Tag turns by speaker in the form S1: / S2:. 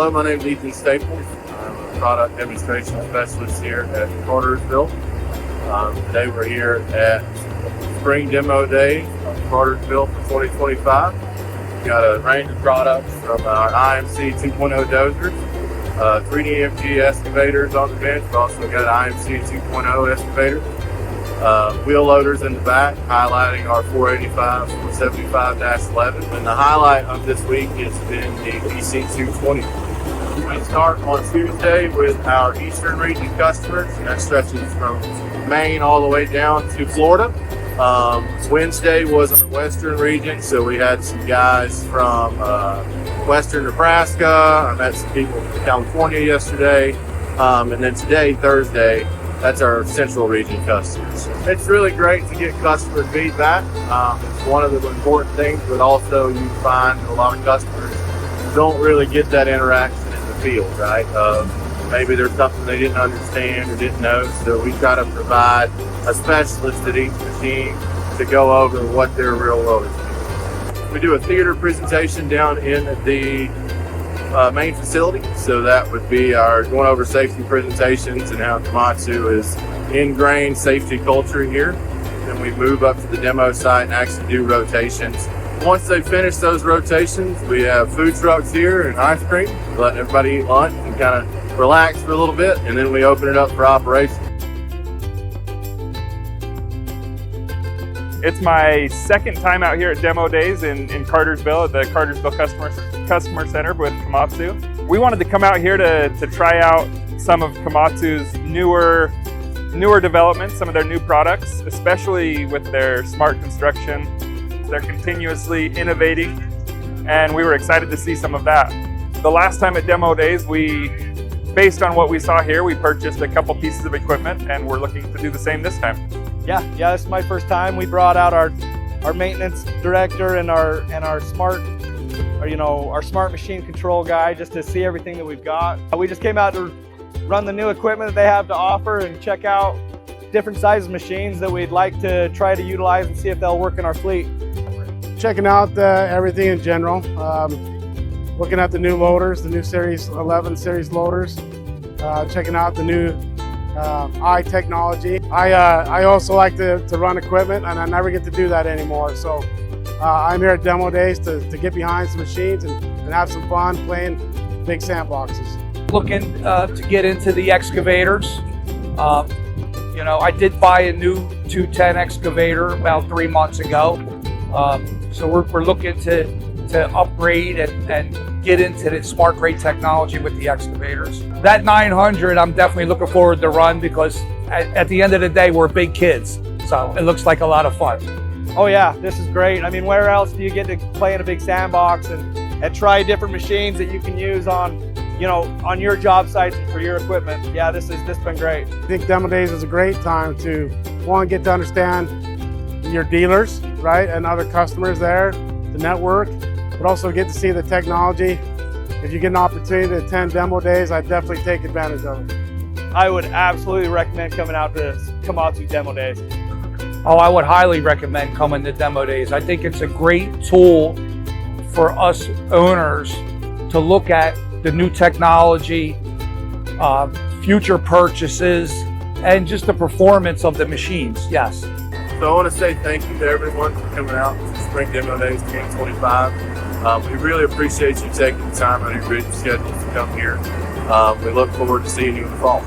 S1: Hello, my name is Ethan Staples. I'm a product demonstration specialist here at Cartersville. Today we're here at Spring Demo Day of Cartersville for 2025. We've got a range of products from our IMC 2.0 dozers, 3D excavators on the bench. We've also got an IMC 2.0 excavator. Wheel loaders in the back, highlighting our 485, 475-11. And the highlight of this week has been the PC220. We start on Tuesday with our Eastern region customers, and that stretches from Maine all the way down to Florida. Wednesday was on the Western region, so we had some guys from Western Nebraska. I met some people from California yesterday. And then today, Thursday, that's our Central region customers. It's really great to get customer feedback. It's one of the important things, but also you find a lot of customers don't really get that interaction in the field, right? Maybe there's something they didn't understand or didn't know, so we try to provide a specialist at each machine to go over what their real world is. We do a theater presentation down in the main facility, so that would be our going over safety presentations and how Komatsu is ingrained safety culture here. Then we move up to the demo site and actually do rotations. Once they finish those rotations, we have food trucks here and ice cream, letting everybody eat lunch and kind of relax for a little bit, and then we open it up for operation.
S2: It's my second time out here at Demo Days in Cartersville at the Cartersville Customer Center with Komatsu. We wanted to come out here to try out some of Komatsu's newer developments, some of their new products, especially with their smart construction. They're continuously innovating, and we were excited to see some of that. The last time at Demo Days, based on what we saw here, we purchased a couple pieces of equipment, and we're looking to do the same this time.
S3: Yeah, this is my first time. We brought out our maintenance director and our smart machine control guy just to see everything that we've got. We just came out to run the new equipment that they have to offer and check out different sizes machines that we'd like to try to utilize and see if they'll work in our fleet.
S4: Checking out everything in general. Looking at the new loaders, the new Series 11 series loaders. Checking out the new eye technology. I also like to run equipment, and I never get to do that anymore. So I'm here at Demo Days to get behind some machines and have some fun playing big sandboxes.
S5: Looking to get into the excavators. I did buy a new 210 excavator about 3 months ago. So we're looking to upgrade and get into the smart grade technology with the excavators. That 900, I'm definitely looking forward to run because at the end of the day, we're big kids. So it looks like a lot of fun.
S3: Oh yeah, this is great. I mean, where else do you get to play in a big sandbox and try different machines that you can use on your job sites and for your equipment? Yeah, this has been great.
S4: I think Demo Days is a great time to, one, get to understand your dealers, right, and other customers there, the network, but also get to see the technology. If you get an opportunity to attend Demo Days, I'd definitely take advantage of it.
S3: I would absolutely recommend coming out to Komatsu Demo Days.
S5: Oh, I would highly recommend coming to Demo Days. I think it's a great tool for us owners to look at the new technology, future purchases, and just the performance of the machines, yes.
S1: So I want to say thank you to everyone for coming out to Spring Demo Days 2025. We really appreciate you taking the time out of your busy schedules to come here. We look forward to seeing you in the fall.